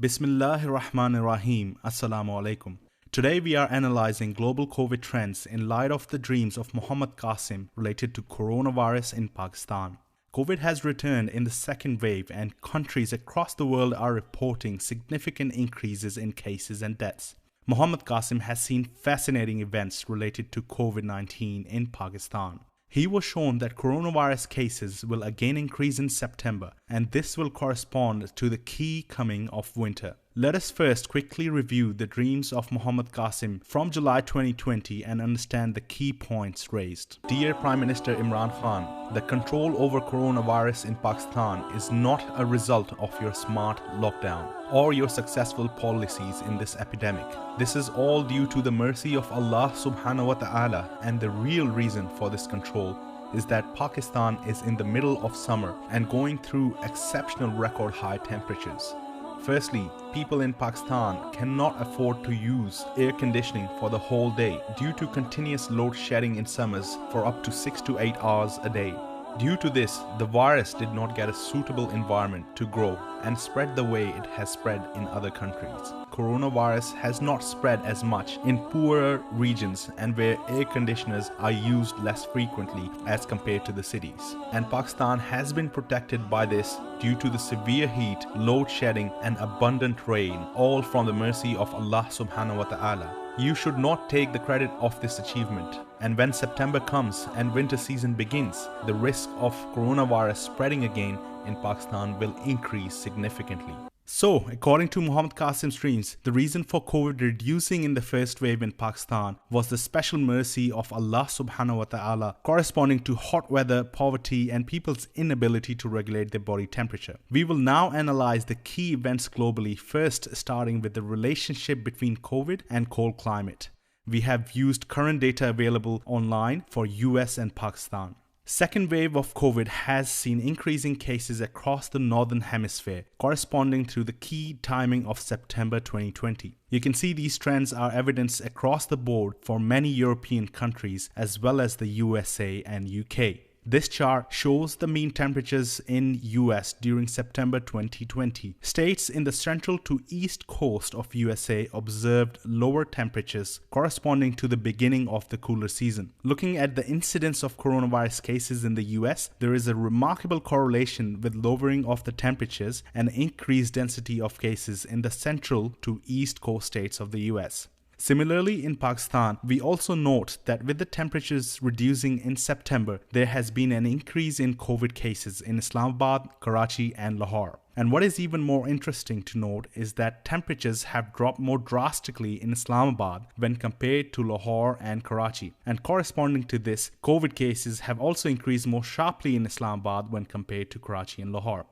Bismillahirrahmanirrahim. Assalamu alaikum. Today we are analyzing global COVID trends in light of the dreams of Muhammad Qasim related to coronavirus in Pakistan. COVID has returned in the second wave and countries across the world are reporting significant increases in cases and deaths. Muhammad Qasim has seen fascinating events related to COVID-19 in Pakistan. He was shown that coronavirus cases will again increase in September, and this will correspond to the key coming of winter. Let us first quickly review the dreams of Muhammad Qasim from July 2020 and understand the key points raised. Dear Prime Minister Imran Khan, the control over coronavirus in Pakistan is not a result of your smart lockdown or your successful policies in this epidemic. This is all due to the mercy of Allah subhanahu wa ta'ala, and the real reason for this control is that Pakistan is in the middle of summer and going through exceptional record high temperatures. Firstly, people in Pakistan cannot afford to use air conditioning for the whole day due to continuous load shedding in summers for up to 6 to 8 hours a day. Due to this, the virus did not get a suitable environment to grow and spread the way it has spread in other countries. Coronavirus has not spread as much in poorer regions and where air conditioners are used less frequently as compared to the cities. And Pakistan has been protected by this due to the severe heat, load shedding and abundant rain, all from the mercy of Allah subhanahu wa ta'ala. You should not take the credit of this achievement. And when September comes and winter season begins, the risk of coronavirus spreading again in Pakistan will increase significantly. So, according to Muhammad Qasim's dreams, the reason for COVID reducing in the first wave in Pakistan was the special mercy of Allah subhanahu wa ta'ala corresponding to hot weather, poverty and people's inability to regulate their body temperature. We will now analyze the key events globally, first starting with the relationship between COVID and cold climate. We have used current data available online for US and Pakistan. Second wave of COVID has seen increasing cases across the northern hemisphere, corresponding to the key timing of September 2020. You can see these trends are evidenced across the board for many European countries as well as the USA and UK. This chart shows the mean temperatures in US during September 2020. States in the central to east coast of USA observed lower temperatures corresponding to the beginning of the cooler season. Looking at the incidence of coronavirus cases in the US, there is a remarkable correlation with lowering of the temperatures and increased density of cases in the central to east coast states of the US. Similarly, in Pakistan, we also note that with the temperatures reducing in September, there has been an increase in COVID cases in Islamabad, Karachi and Lahore. And what is even more interesting to note is that temperatures have dropped more drastically in Islamabad when compared to Lahore and Karachi. And corresponding to this, COVID cases have also increased more sharply in Islamabad when compared to Karachi and Lahore.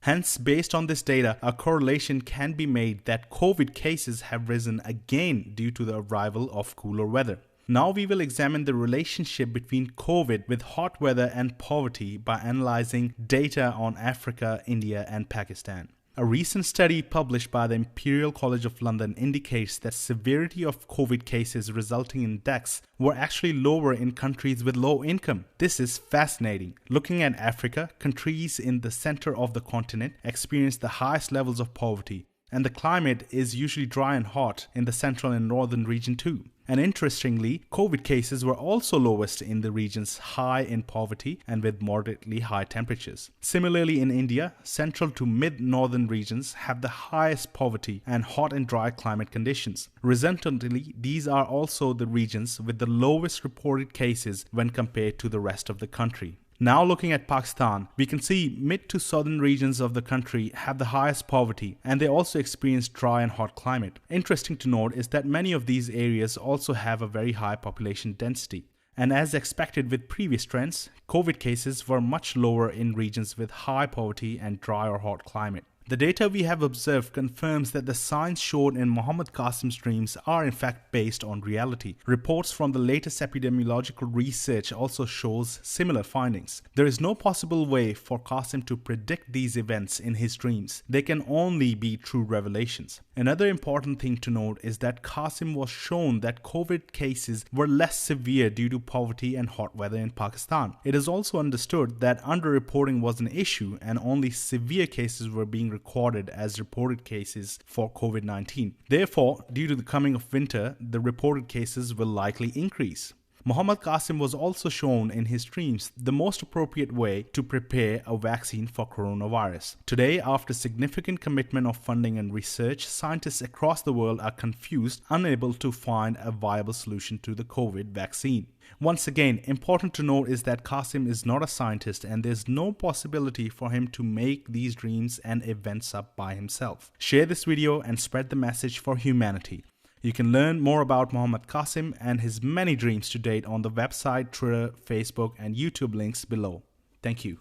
Hence, based on this data, a correlation can be made that COVID cases have risen again due to the arrival of cooler weather. Now we will examine the relationship between COVID with hot weather and poverty by analyzing data on Africa, India and Pakistan. A recent study published by the Imperial College of London indicates that severity of COVID cases resulting in deaths were actually lower in countries with low income. This is fascinating. Looking at Africa, countries in the center of the continent experience the highest levels of poverty, and the climate is usually dry and hot in the central and northern region too. And interestingly, COVID cases were also lowest in the regions high in poverty and with moderately high temperatures. Similarly, in India, central to mid-northern regions have the highest poverty and hot and dry climate conditions. Resultantly, these are also the regions with the lowest reported cases when compared to the rest of the country. Now looking at Pakistan, we can see mid to southern regions of the country have the highest poverty and they also experience dry and hot climate. Interesting to note is that many of these areas also have a very high population density. And as expected with previous trends, COVID cases were much lower in regions with high poverty and dry or hot climate. The data we have observed confirms that the signs shown in Muhammad Qasim's dreams are in fact based on reality. Reports from the latest epidemiological research also shows similar findings. There is no possible way for Qasim to predict these events in his dreams. They can only be true revelations. Another important thing to note is that Qasim was shown that COVID cases were less severe due to poverty and hot weather in Pakistan. It is also understood that underreporting was an issue and only severe cases were being recorded as reported cases for COVID-19. Therefore, due to the coming of winter, the reported cases will likely increase. Muhammad Qasim was also shown in his streams the most appropriate way to prepare a vaccine for coronavirus. Today, after significant commitment of funding and research, scientists across the world are confused, unable to find a viable solution to the COVID vaccine. Once again, important to note is that Qasim is not a scientist and there's no possibility for him to make these dreams and events up by himself. Share this video and spread the message for humanity. You can learn more about Muhammad Qasim and his many dreams to date on the website, Twitter, Facebook, and YouTube links below. Thank you.